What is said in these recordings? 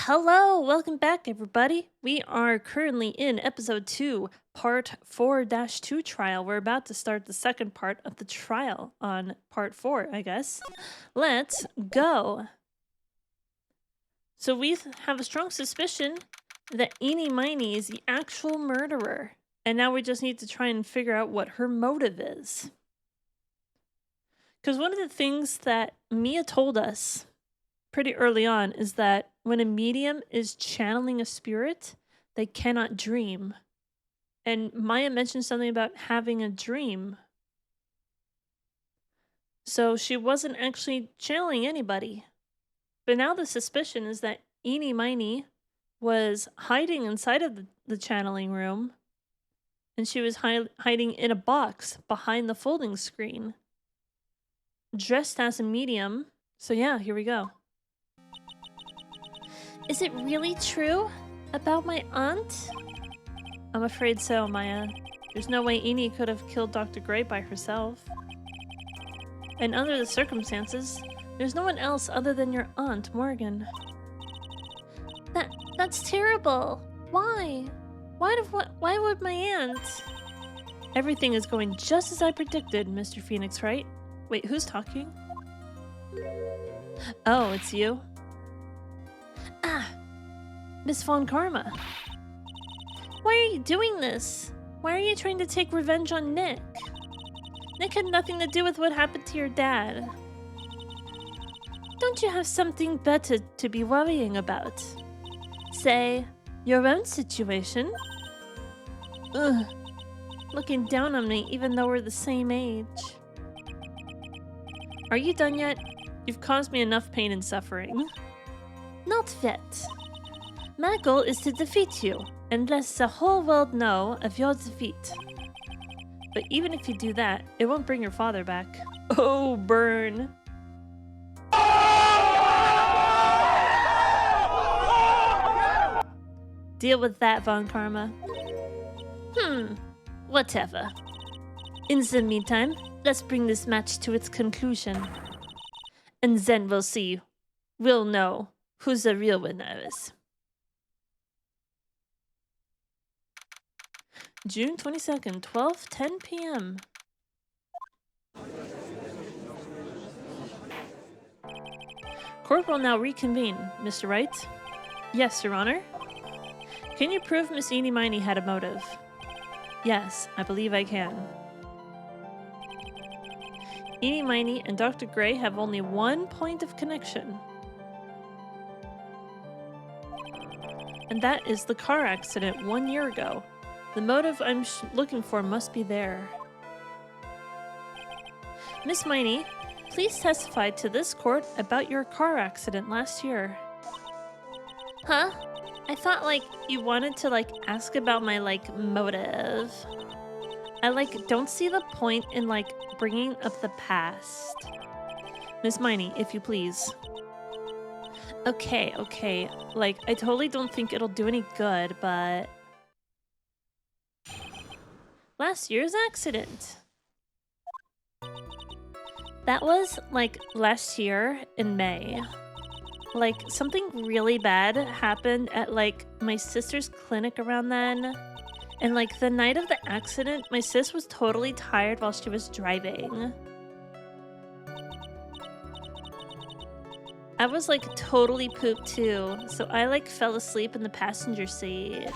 Hello, welcome back, everybody. We are currently in episode 2, part 4-2 trial. We're about to start the second part of the trial on part 4, I guess. Let's go. So we have a strong suspicion that Eenie Miney is the actual murderer. And now we just need to try and figure out what her motive is. Because one of the things that Mia told us pretty early on is that when a medium is channeling a spirit, they cannot dream. And Maya mentioned something about having a dream. So she wasn't actually channeling anybody. But now the suspicion is that Eenie Miney was hiding inside of the channeling room. And she was hiding in a box behind the folding screen. Dressed as a medium. So yeah, here we go. Is it really true about my aunt? I'm afraid so, Maya. There's no way Eenie could have killed Dr. Gray by herself. And under the circumstances, there's no one else other than your aunt, Morgan. That's terrible. Why? Why would my aunt? Everything is going just as I predicted, Mr. Phoenix, right? Wait, who's talking? Oh, it's you? Ah, Miss Von Karma. Why are you doing this? Why are you trying to take revenge on Nick? Nick had nothing to do with what happened to your dad. Don't you have something better to be worrying about? Say, your own situation? Ugh, looking down on me even though we're the same age. Are you done yet? You've caused me enough pain and suffering. Not yet. My goal is to defeat you, and let the whole world know of your defeat. But even if you do that, it won't bring your father back. Oh, burn. Deal with that, Von Karma. Whatever. In the meantime, let's bring this match to its conclusion. And then we'll see. We'll know who's the real winner is. June 22nd, 12:10 p.m. Court will now reconvene, Mr. Wright. Yes, Your Honor. Can you prove Miss Eenie Miney had a motive? Yes, I believe I can. Eenie Miney and Dr. Gray have only one point of connection. And that is the car accident 1 year ago. The motive I'm looking for must be there. Miss Miney, please testify to this court about your car accident last year. Huh? I thought, you wanted to, ask about my, motive. I, don't see the point in, bringing up the past. Miss Miney, if you please. Okay. I totally don't think it'll do any good, but... Last year's accident. That was, last year in May. Something really bad happened at, my sister's clinic around then. And, the night of the accident, my sis was totally tired while she was driving. I was, totally pooped too, so I, fell asleep in the passenger seat.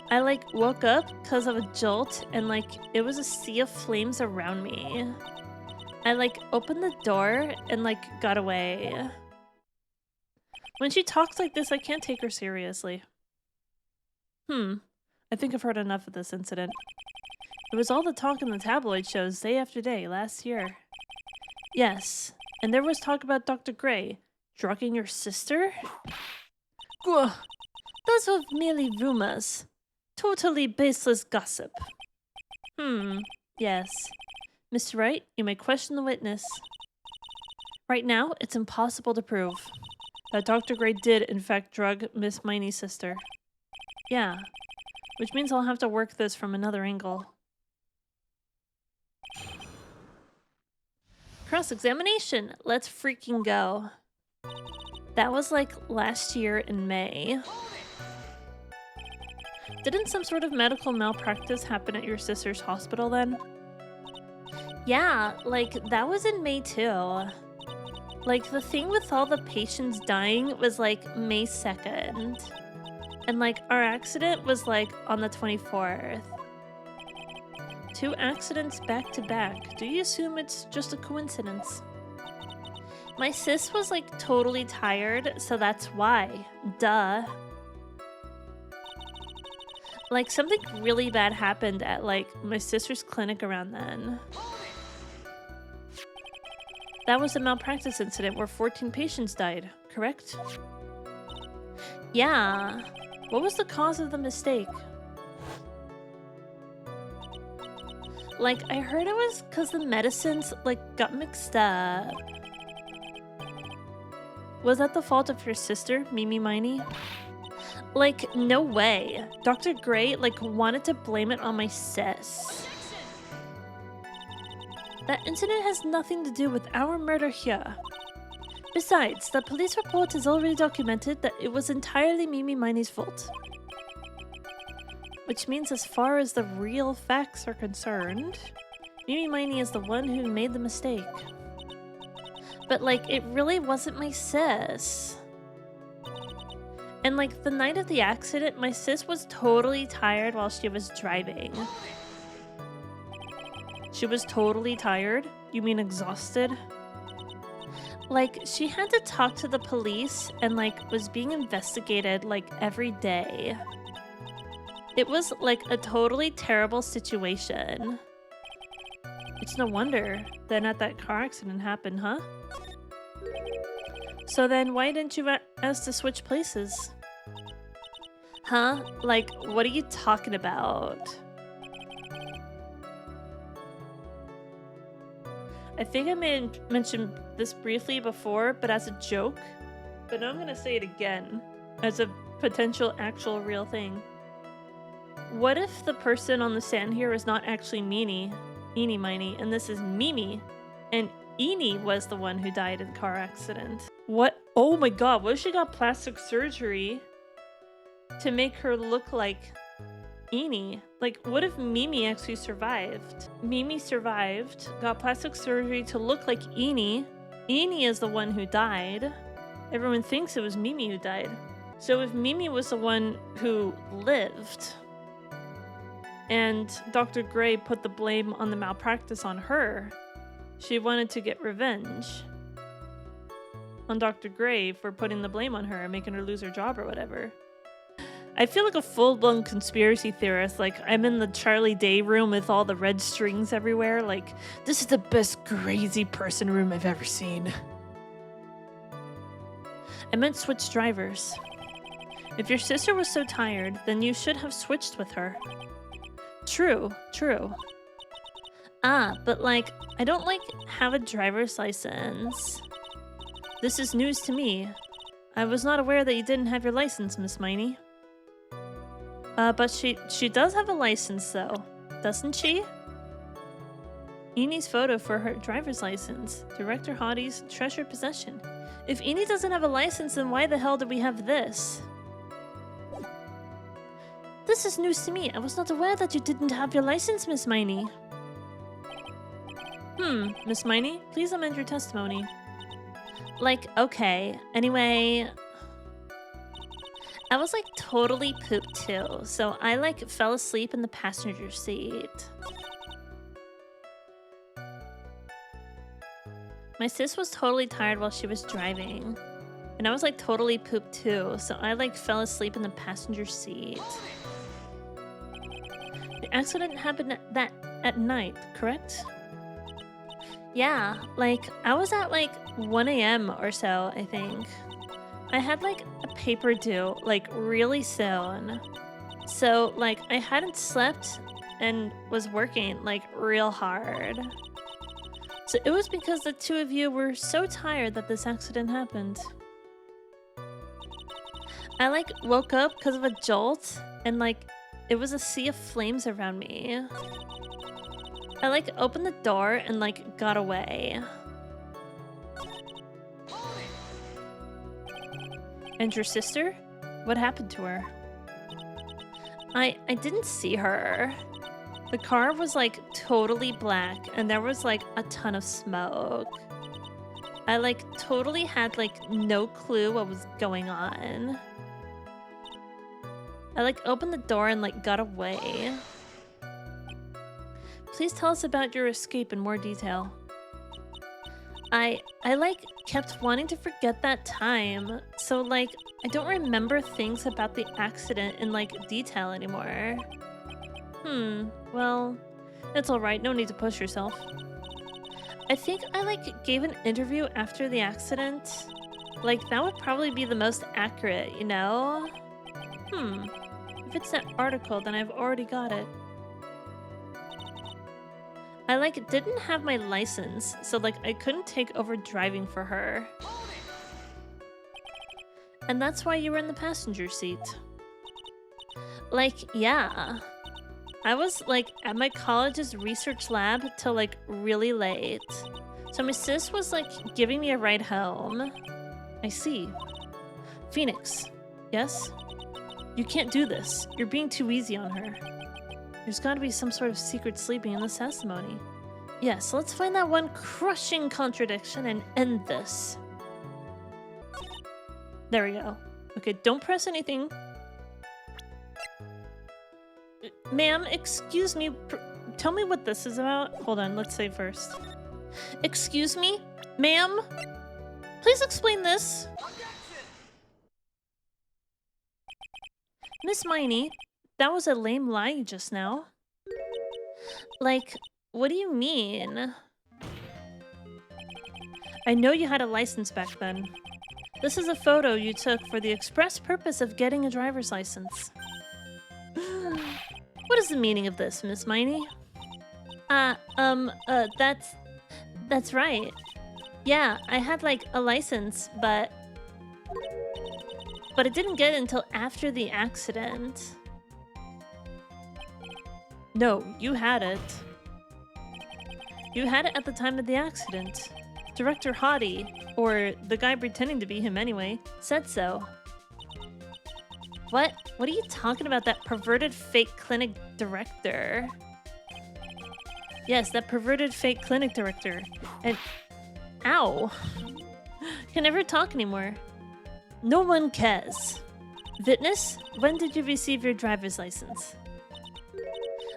I, woke up because of a jolt, and, it was a sea of flames around me. I, opened the door and, got away. When she talks like this, I can't take her seriously. I think I've heard enough of this incident. It was all the talk in the tabloid shows day after day last year. Yes, and there was talk about Dr. Gray drugging your sister? Ugh, those were merely rumors. Totally baseless gossip. Yes. Mr. Wright, you may question the witness. Right now, it's impossible to prove that Dr. Gray did, in fact, drug Miss Miney's sister. Yeah, which means I'll have to work this from another angle. Cross-examination. Let's freaking go. That was like last year in May. Didn't some sort of medical malpractice happen at your sister's hospital then? Yeah, like that was in May too. Like the thing with all the patients dying was like May 2nd. And like our accident was like on the 24th. 2 accidents back to back. Do you assume it's just a coincidence? My sis was like totally tired, so that's why. Duh. Like something really bad happened at like my sister's clinic around then. That was a malpractice incident where 14 patients died, correct? Yeah. What was the cause of the mistake? Like, I heard it was because the medicines, like, got mixed up. Was that the fault of your sister, Mimi Miney? Like, no way. Dr. Gray, like, wanted to blame it on my sis. That incident has nothing to do with our murder here. Besides, the police report has already documented that it was entirely Mimi Miney's fault. Which means as far as the real facts are concerned, Mimi Miney is the one who made the mistake. But like, it really wasn't my sis. And like, the night of the accident, my sis was totally tired while she was driving. She was totally tired? You mean exhausted? Like, she had to talk to the police and like, was being investigated like every day. It was like a totally terrible situation. It's no wonder then that car accident happened, huh? So then why didn't you ask to switch places? Huh? Like, what are you talking about? I think I may have mentioned this briefly before, but as a joke. But now I'm gonna say it again as a potential actual real thing. What if the person on the stand here is not actually Eenie Miney, and this is Mimi, and Eenie was the one who died in the car accident? What? Oh my god, what if she got plastic surgery to make her look like Eenie? Like, what if Mimi actually survived? Mimi survived, got plastic surgery to look like Eenie. Eenie is the one who died. Everyone thinks it was Mimi who died. So if Mimi was the one who lived, and Dr. Gray put the blame on the malpractice on her, she wanted to get revenge on Dr. Gray for putting the blame on her and making her lose her job or whatever. I feel like a full-blown conspiracy theorist. Like, I'm in the Charlie Day room with all the red strings everywhere. Like, this is the best crazy person room I've ever seen. I meant switch drivers. If your sister was so tired, then you should have switched with her. True, true. Ah, but like, I don't like have a driver's license. This is news to me. I was not aware that you didn't have your license, Miss Miney. But she does have a license though, doesn't she? Enie's photo for her driver's license. Director Hottie's treasured possession. If Eenie doesn't have a license, then why the hell do we have this? This is news to me. I was not aware that you didn't have your license, Miss Miney. Miss Miney, please amend your testimony. Like, okay. Anyway, I was like totally pooped too, so I like fell asleep in the passenger seat. My sis was totally tired while she was driving, and I was like totally pooped too, so I like fell asleep in the passenger seat. The accident happened at night, correct? Yeah, like I was at like 1 AM or so, I think. I had like a paper due like really soon. So like I hadn't slept and was working like real hard. So it was because the two of you were so tired that this accident happened. I like woke up because of a jolt and like it was a sea of flames around me. I like opened the door and like got away. And your sister? What happened to her? I didn't see her. The car was like totally black and there was like a ton of smoke. I like totally had like no clue what was going on. I like opened the door and like got away. Please tell us about your escape in more detail. I like kept wanting to forget that time, so like I don't remember things about the accident in like detail anymore. Well, it's alright, no need to push yourself. I think I like gave an interview after the accident. Like that would probably be the most accurate, you know? If it's that article, then I've already got it. I like didn't have my license, so like I couldn't take over driving for her. And that's why you were in the passenger seat. Like, yeah. I was like at my college's research lab till like really late. So my sis was like giving me a ride home. I see. Phoenix, yes? You can't do this. You're being too easy on her. There's gotta be some sort of secret sleeping in this testimony. Yes, let's find that one crushing contradiction and end this. There we go. Okay, don't press anything. Ma'am, excuse me. Tell me what this is about. Hold on, let's say first. Excuse me? Ma'am? Please explain this. Miss Miney, that was a lame lie just now. Like, what do you mean? I know you had a license back then. This is a photo you took for the express purpose of getting a driver's license. What is the meaning of this, Miss Miney? That's right. Yeah, I had like a license, but I didn't get it until after the accident. No, you had it. You had it at the time of the accident. Director Hottie, or the guy pretending to be him anyway, said so. What? What are you talking about, that perverted fake clinic director? Yes, that perverted fake clinic director. And... Ow! Can never talk anymore. No one cares. Witness, when did you receive your driver's license?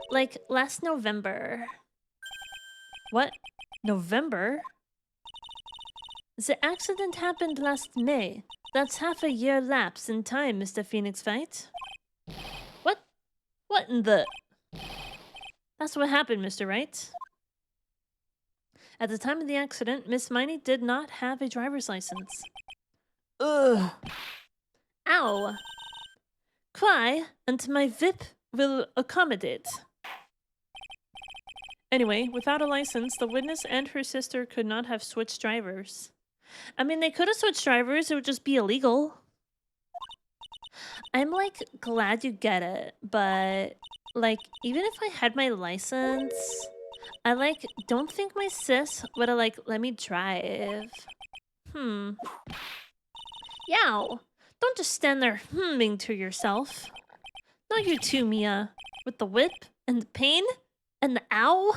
Like, last November. What? November? The accident happened last May. That's half a year lapse in time, Mr. Phoenix, right? What? What in the... That's what happened, Mr. Wright. At the time of the accident, Miss Miney did not have a driver's license. Ugh. Ow. Cry, and my VIP will accommodate. Anyway, without a license, the witness and her sister could not have switched drivers. I mean, they could have switched drivers, it would just be illegal. I'm, like, glad you get it, but, like, even if I had my license, I, like, don't think my sis would have, like, let me drive. Yow! Don't just stand there humming to yourself. Not you too, Mia. With the whip, and the pain, and the ow.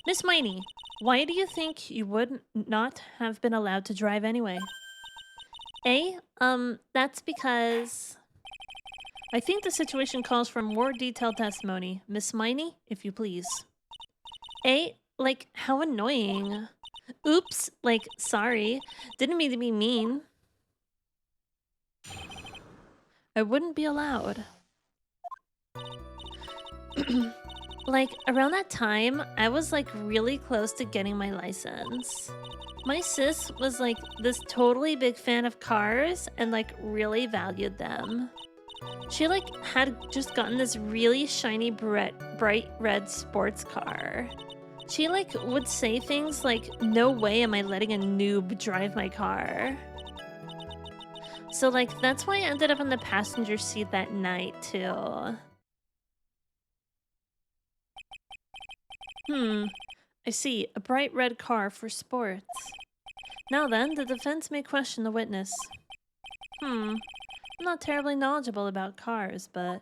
Miss Miney, why do you think you would not have been allowed to drive anyway? That's because... I think the situation calls for more detailed testimony. Miss Miney, if you please. Like, how annoying. Oops, like, sorry. Didn't mean to be mean. I wouldn't be allowed. Like, around that time, I was, like, really close to getting my license. My sis was, like, this totally big fan of cars and, like, really valued them. She, like, had just gotten this really shiny, bright red sports car. She, like, would say things like, no way am I letting a noob drive my car. So, like, that's why I ended up in the passenger seat that night, too. I see. A bright red car for sports. Now then, the defense may question the witness. I'm not terribly knowledgeable about cars, but...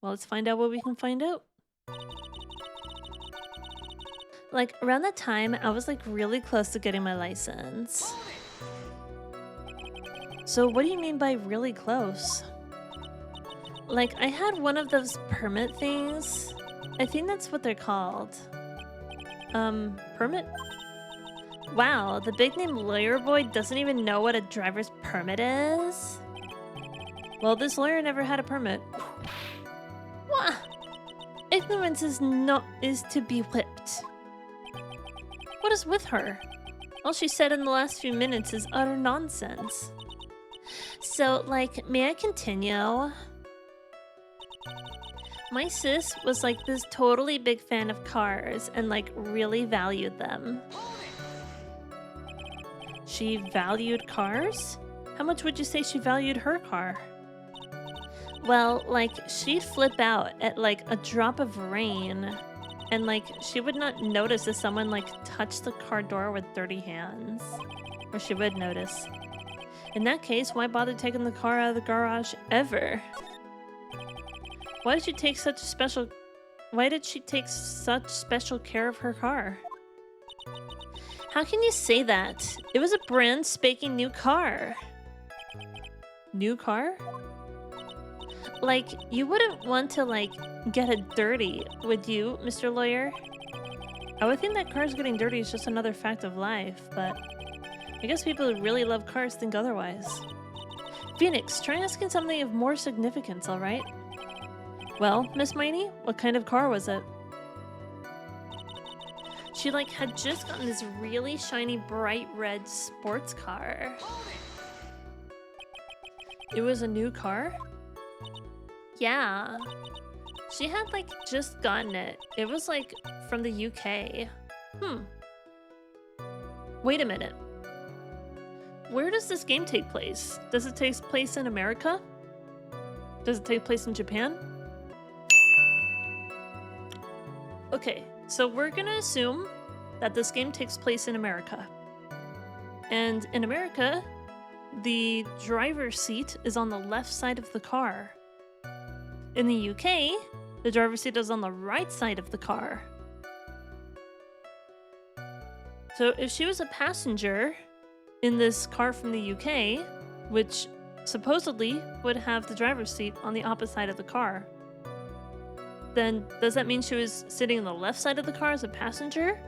Well, let's find out what we can find out. Like, around that time, I was like really close to getting my license. So what do you mean by really close? Like, I had one of those permit things. I think that's what they're called. Permit? Wow, the big name lawyer boy doesn't even know what a driver's permit is? Well, this lawyer never had a permit. Wah! Ignorance is to be whipped. What is with her? All she said in the last few minutes is utter nonsense. So, like, may I continue? My sis was like this totally big fan of cars and like really valued them. She valued cars? How much would you say she valued her car? Well, like, she'd flip out at like a drop of rain. And like, she would not notice if someone like touched the car door with dirty hands. Or she would notice. In that case, why bother taking the car out of the garage ever? Why did she take such special care of her car? How can you say that? It was a brand spanking new car. New car? Like, you wouldn't want to, like, get it dirty, would you, Mr. Lawyer? I would think that cars getting dirty is just another fact of life, but I guess people who really love cars think otherwise. Phoenix, try asking something of more significance, alright? Well, Miss Miney, what kind of car was it? She, like, had just gotten this really shiny, bright red sports car. It was a new car? Yeah. She had, like, just gotten it. It was, like, from the UK. Wait a minute. Where does this game take place? Does it take place in America? Does it take place in Japan? Okay, so we're gonna assume that this game takes place in America. And in America, the driver's seat is on the left side of the car. In the UK, the driver's seat is on the right side of the car. So if she was a passenger in this car from the UK, which supposedly would have the driver's seat on the opposite side of the car, then does that mean she was sitting on the left side of the car as a passenger?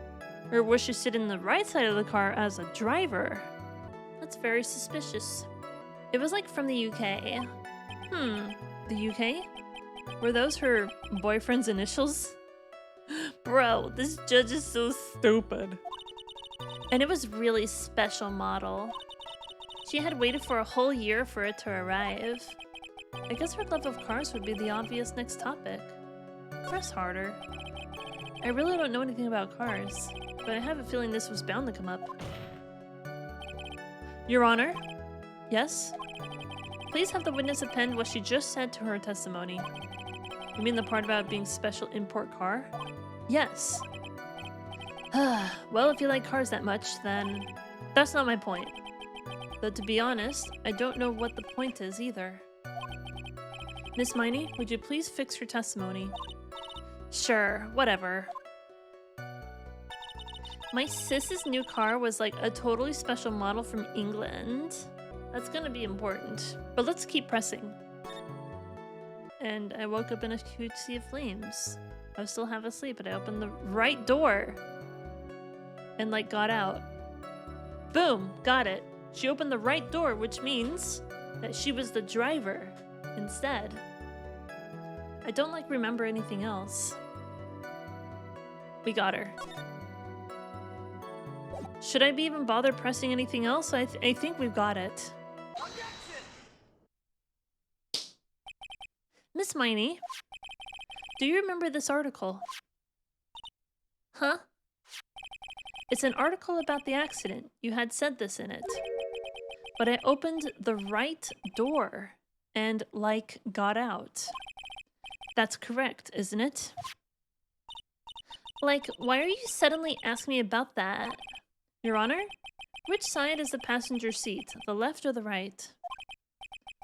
Or was she sitting on the right side of the car as a driver? That's very suspicious. It was like from the UK. The UK? Were those her boyfriend's initials? Bro, this judge is so stupid. And it was really special model. She had waited for a whole year for it to arrive. I guess her love of cars would be the obvious next topic. Press harder. I really don't know anything about cars, but I have a feeling this was bound to come up. Your Honor? Yes? Please have the witness append what she just said to her testimony. You mean the part about being special import car? Yes. Well, if you like cars that much, then that's not my point. Though to be honest, I don't know what the point is either. Miss Miney, would you please fix her testimony? Sure, whatever. My sis's new car was like a totally special model from England. That's gonna be important. But let's keep pressing. And I woke up in a huge sea of flames. I was still half asleep, but I opened the right door. And like got out. Boom, got it. She opened the right door, which means that she was the driver instead. I don't like remember anything else. We got her. Should I be even bother pressing anything else? I think we've got it. Miss Miney, do you remember this article? Huh? It's an article about the accident. You had said this in it. But I opened the right door and, like, got out. That's correct, isn't it? Like, why are you suddenly asking me about that? Your Honor? Which side is the passenger seat, the left or the right?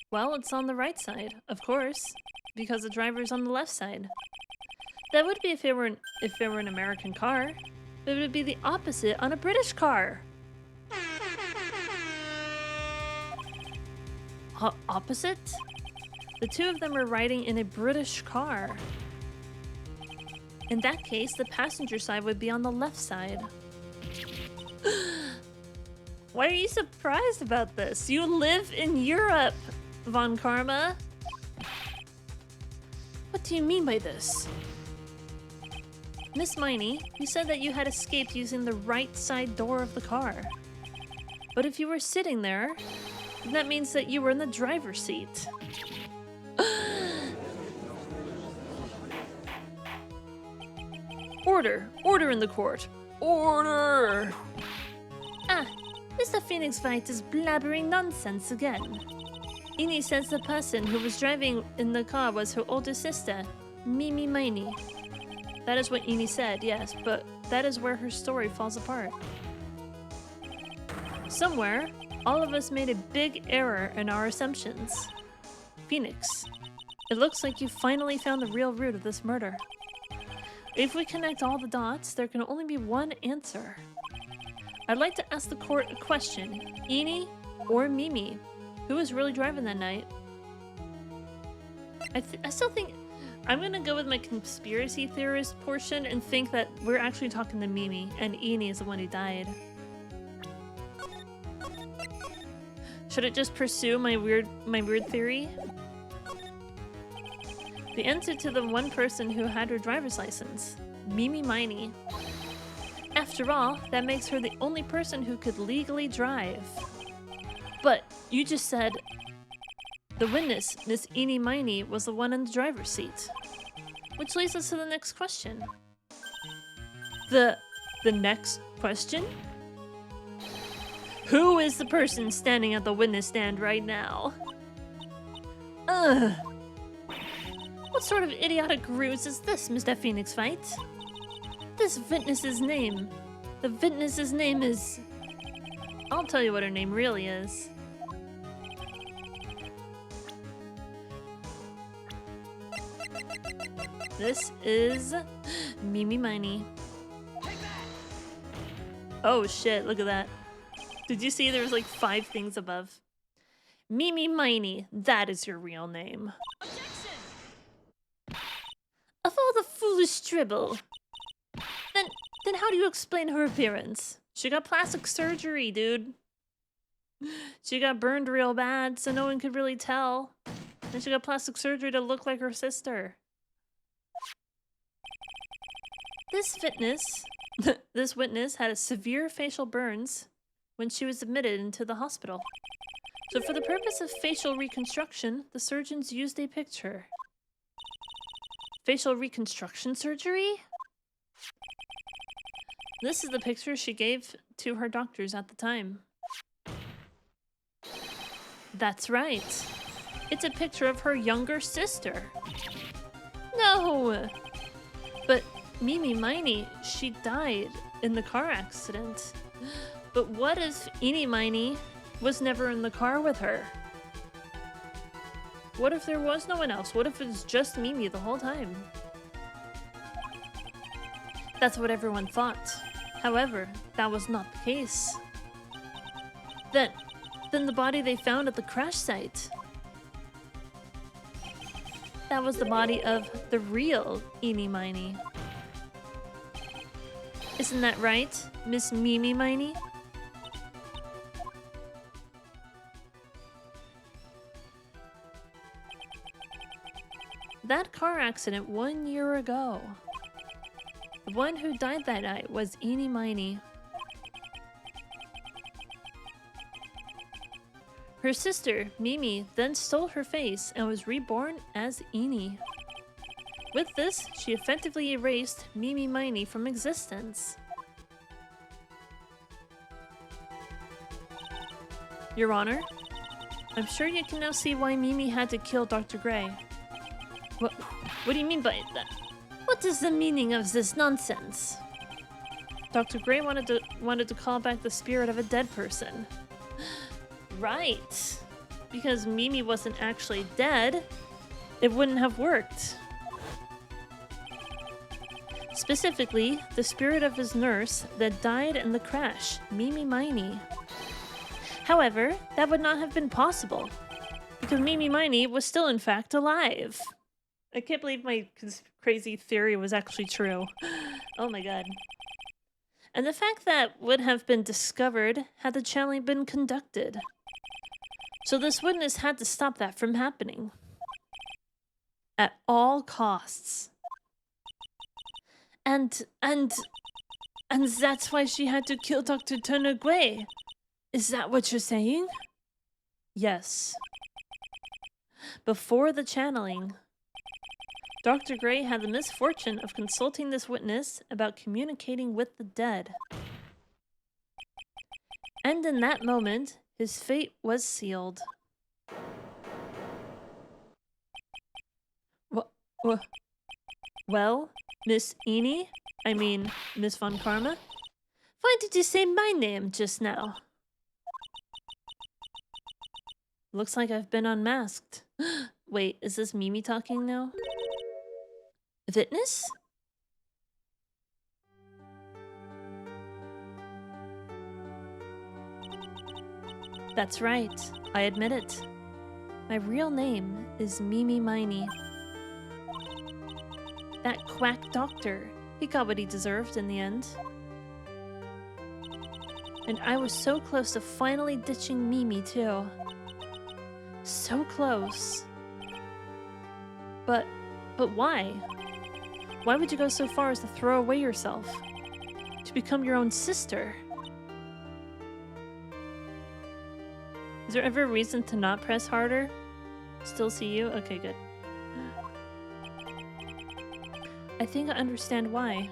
Well, it's on the right side, of course, because the driver's on the left side. That would be if it were an American car, but it would be the opposite on a British car. Opposite? The two of them are riding in a British car. In that case, the passenger side would be on the left side. Why are you surprised about this? You live in Europe, Von Karma. What do you mean by this? Miss Miney, you said that you had escaped using the right side door of the car. But if you were sitting there, that means that you were in the driver's seat. Order! Order in the court! Order! Ah, Mr. Phoenix Wright is blabbering nonsense again. Ini says the person who was driving in the car was her older sister, Mimi Miney. That is what Ini said, yes, but that is where her story falls apart. Somewhere, all of us made a big error in our assumptions. Phoenix, it looks like you finally found the real root of this murder. If we connect all the dots, there can only be one answer. I'd like to ask the court a question. Ini or Mimi? Who was really driving that night? I still think... I'm gonna go with my conspiracy theorist portion and think that we're actually talking to Mimi, and Ini is the one who died. Should it just pursue my weird theory? The answer to the one person who had her driver's license, Mimi Miney. After all, that makes her the only person who could legally drive. But you just said the witness, Miss Ini Miney, was the one in the driver's seat. Which leads us to the next question. The next question? Who is the person standing at the witness stand right now? Ugh. What sort of idiotic ruse is this, Mr. Phoenix Wright? This witness's name. The witness's name is... I'll tell you what her name really is. This is Mimi Miney. Oh shit, look at that. Did you see there was like 5 things above? Mimi Miney, that is your real name. Objection! Of all the foolish dribble. Then how do you explain her appearance? She got plastic surgery, dude. She got burned real bad, so no one could really tell. And she got plastic surgery to look like her sister. This witness had a severe facial burns when she was admitted into the hospital. So for the purpose of facial reconstruction, the surgeons used a picture. Facial reconstruction surgery? This is the picture she gave to her doctors at the time. That's right. It's a picture of her younger sister. No! But Mimi Miney, she died in the car accident. But what if Ini Miney was never in the car with her? What if there was no one else? What if it's just Mimi the whole time? That's what everyone thought. However, that was not the case. Then the body they found at the crash site. That was the body of the real Ini Miney. Isn't that right, Miss Mimi Miney? That car accident 1 year ago. The one who died that night was Ini Miney. Her sister, Mimi, then stole her face and was reborn as Ini. With this, she effectively erased Mimi Miney from existence. Your Honor, I'm sure you can now see why Mimi had to kill Dr. Gray. What do you mean by that? What is the meaning of this nonsense? Dr. Gray wanted to call back the spirit of a dead person. Right. Because Mimi wasn't actually dead, it wouldn't have worked. Specifically, the spirit of his nurse that died in the crash, Mimi Miney. However, that would not have been possible, because Mimi Miney was still in fact alive. I can't believe my crazy theory was actually true. Oh my god. And the fact that would have been discovered had the channeling been conducted. So this witness had to stop that from happening. At all costs. And that's why she had to kill Dr. Tenegui. Is that what you're saying? Yes. Before the channeling, Dr. Gray had the misfortune of consulting this witness about communicating with the dead. And in that moment, his fate was sealed. Well, Miss Eenie? I mean, Miss Von Karma? Why did you say my name just now? Looks like I've been unmasked. Wait, is this Mimi talking now? Witness? That's right, I admit it. My real name is Mimi Miney. That quack doctor, he got what he deserved in the end. And I was so close to finally ditching Mimi too. So close. But why? Why would you go so far as to throw away yourself? To become your own sister? Is there ever a reason to not press harder? Still see you? Okay, good. I think I understand why.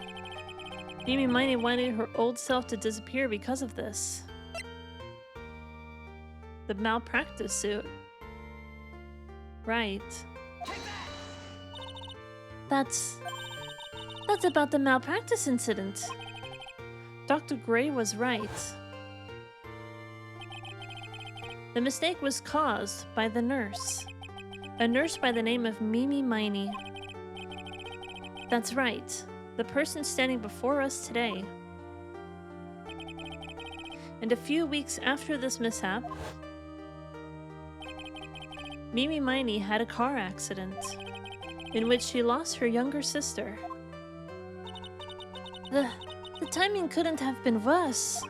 Mimi Miney wanted her old self to disappear because of this. The malpractice suit. Right. That's about the malpractice incident. Dr. Gray was right. The mistake was caused by the nurse. A nurse by the name of Mimi Miney. That's right. The person standing before us today. And a few weeks after this mishap, Mimi Miney had a car accident in which she lost her younger sister. The timing couldn't have been worse.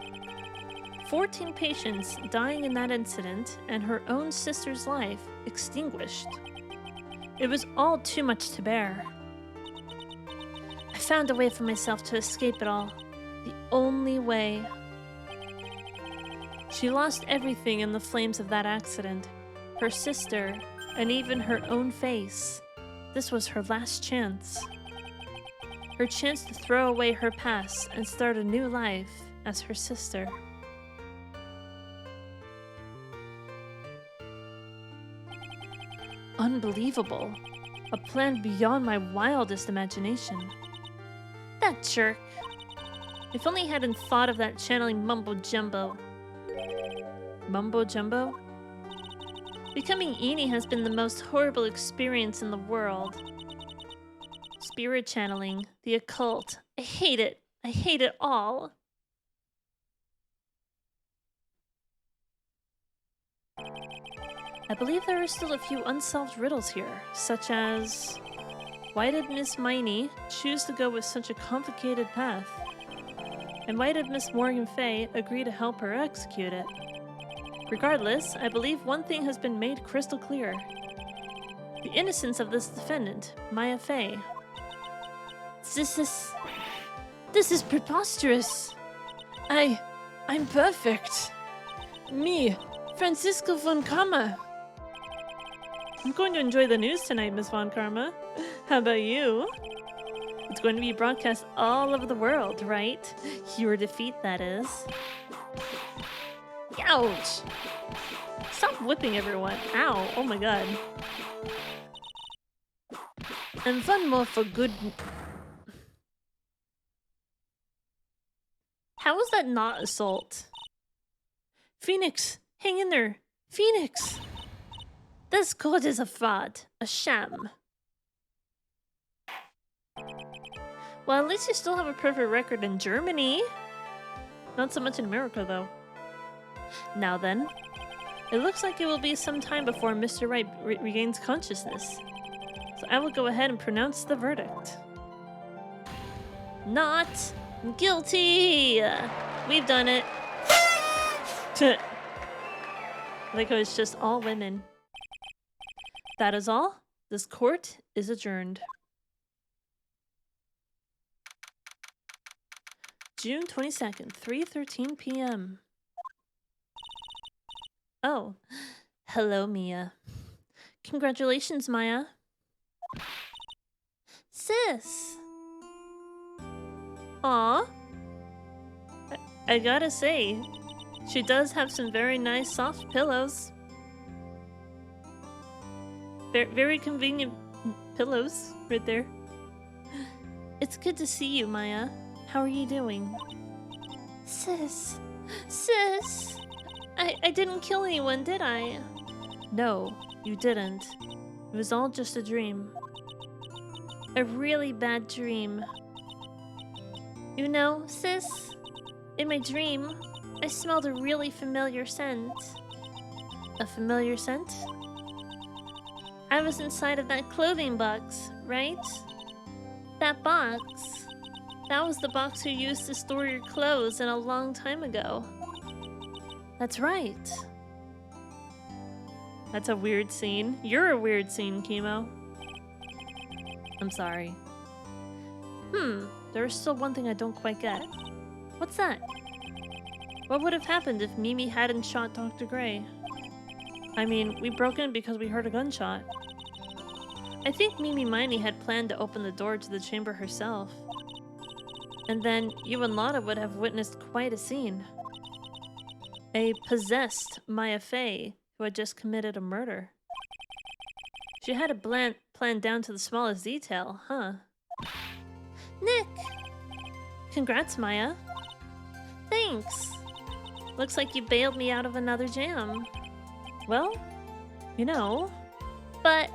14 patients dying in that incident and her own sister's life extinguished. It was all too much to bear. I found a way for myself to escape it all. The only way. She lost everything in the flames of that accident. Her sister, and even her own face. This was her last chance. Her chance to throw away her past and start a new life as her sister. Unbelievable. A plan beyond my wildest imagination. That jerk. If only I hadn't thought of that channeling mumbo-jumbo. Mumbo-jumbo? Becoming Eenie has been the most horrible experience in the world. Spirit channeling, the occult. I hate it. I hate it all. I believe there are still a few unsolved riddles here, such as... why did Miss Miney choose to go with such a complicated path? And why did Miss Morgan Fay agree to help her execute it? Regardless, I believe one thing has been made crystal clear. The innocence of this defendant, Maya Fay. This is preposterous. I'm perfect. Me, Francisco von Karma. I'm going to enjoy the news tonight, Miss Von Karma. How about you? It's going to be broadcast all over the world, right? Your defeat, that is. Ouch! Stop whipping everyone. Ow. Oh my god. And one more for good... How is that not assault? Phoenix, hang in there. Phoenix! This code is a fraud, a sham. Well, at least you still have a perfect record in Germany. Not so much in America, though. Now then, it looks like it will be some time before Mr. Wright regains consciousness. So I will go ahead and pronounce the verdict. Not guilty! We've done it. Like it was just all women. That is all. This court is adjourned. June 22nd, 3:13 p.m. Oh, hello, Mia. Congratulations, Maya. Sis! Aw. I gotta say, she does have some very nice soft pillows. Very convenient pillows right there. It's good to see you, Maya. How are you doing? Sis! Sis! I didn't kill anyone, did I? No, you didn't. It was all just a dream. A really bad dream. You know, sis, in my dream, I smelled a really familiar scent. A familiar scent? I was inside of that clothing box, right? That box. That was the box you used to store your clothes in a long time ago. That's right. That's a weird scene. You're a weird scene, Chemo. I'm sorry. There's still one thing I don't quite get. What's that? What would have happened if Mimi hadn't shot Dr. Gray? I mean, we broke in because we heard a gunshot. I think Mimi Miney had planned to open the door to the chamber herself. And then you and Lotta would have witnessed quite a scene. A possessed Maya Fey who had just committed a murder. She had it planned down to the smallest detail, huh? Nick! Congrats, Maya. Thanks. Looks like you bailed me out of another jam. Well, you know. But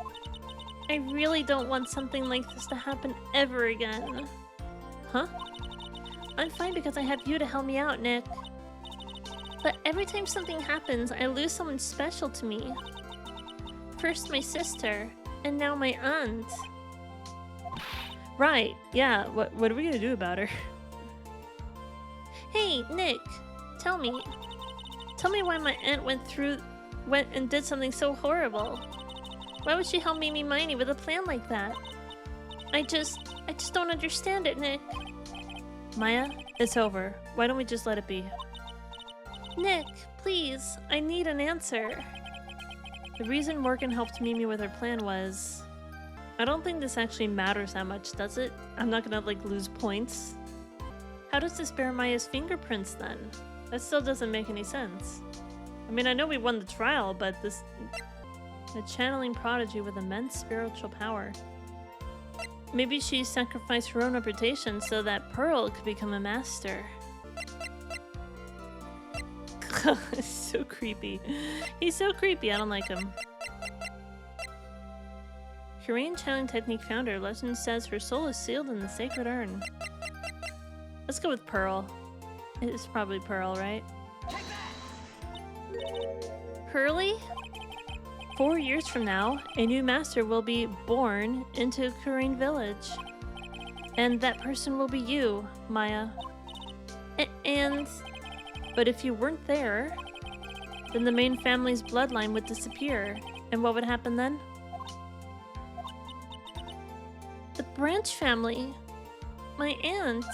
I really don't want something like this to happen ever again. Huh? I'm fine because I have you to help me out, Nick. But every time something happens, I lose someone special to me. First my sister, and now my aunt. Right, yeah, what are we gonna do about her? Hey, Nick, tell me why my aunt went and did something so horrible. Why would she help Mimi Miney with a plan like that? I just don't understand it, Nick. Maya, it's over. Why don't we just let it be? Nick, please, I need an answer. The reason Morgan helped Mimi with her plan was... I don't think this actually matters that much, does it? I'm not gonna, like, lose points. How does this bear Maya's fingerprints, then? That still doesn't make any sense. I mean, I know we won the trial, but this... A channeling prodigy with immense spiritual power. Maybe she sacrificed her own reputation so that Pearl could become a master. It's so creepy. He's so creepy, I don't like him. Korean channeling technique founder, legend says her soul is sealed in the sacred urn. Let's go with Pearl. It's probably Pearl, right? Pearly? 4 years from now, a new master will be born into Korean village. And that person will be you, Maya. But if you weren't there, then the main family's bloodline would disappear. And what would happen then? The Branch family. My aunt.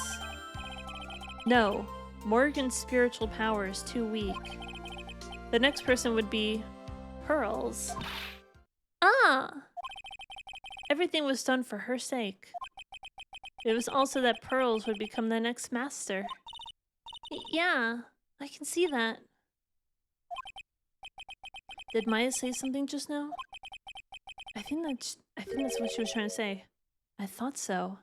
No, Morgan's spiritual power is too weak. The next person would be Pearl's. Ah! Everything was done for her sake. It was also that Pearl's would become the next master. Yeah, I can see that. Did Maya say something just now? I think that's what she was trying to say. I thought so.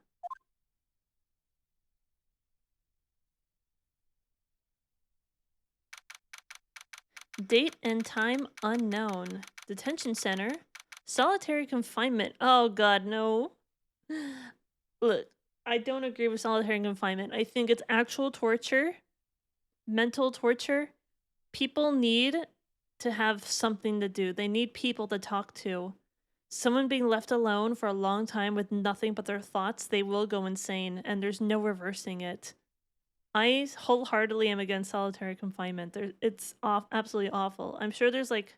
Date and time unknown. Detention center. Solitary confinement. Oh god, no. Look, I don't agree with solitary confinement. I think it's actual torture, mental torture. People need to have something to do. They need people to talk to. Someone being left alone for a long time with nothing but their thoughts, they will go insane, and there's no reversing it. I wholeheartedly am against solitary confinement. It's absolutely awful. I'm sure there's like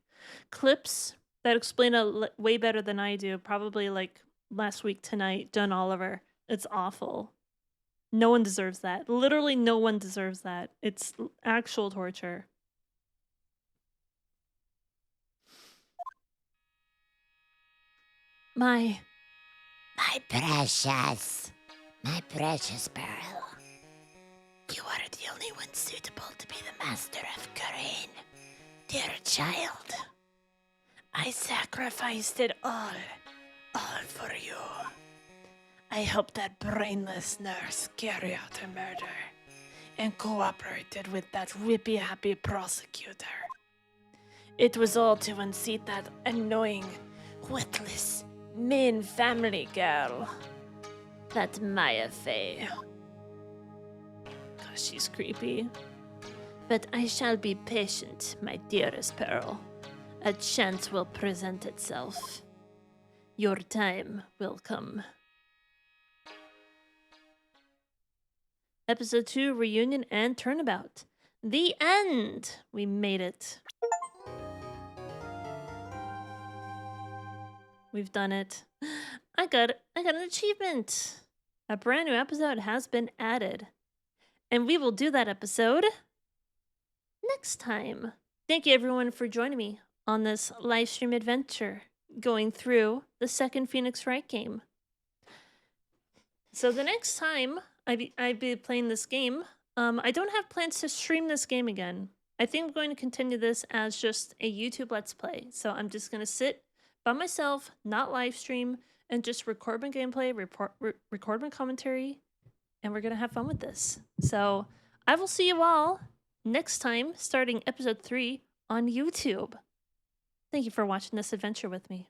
clips that explain it way better than I do. Probably like last week tonight, John Oliver. It's awful. No one deserves that. Literally, no one deserves that. It's actual torture. My precious Pearl. You are the only one suitable to be the master of Corinne, dear child. I sacrificed it all for you. I helped that brainless nurse carry out her murder and cooperated with that whippy-happy prosecutor. It was all to unseat that annoying, witless, mean family girl. That Maya Fey. gosh, she's creepy. But I shall be patient, my dearest Pearl. A chance will present itself. Your time will come. Episode 2, Reunion and Turnabout. The end! We made it. We've done it. I got an achievement! A brand new episode has been added. And we will do that episode next time. Thank you everyone for joining me on this live stream adventure going through the second Phoenix Wright game. So the next time I'd be playing this game, I don't have plans to stream this game again. I think I'm going to continue this as just a YouTube Let's Play. So I'm just going to sit by myself, not live stream, and just record my gameplay, record my commentary, and we're going to have fun with this. So I will see you all next time, starting episode 3 on YouTube. Thank you for watching this adventure with me.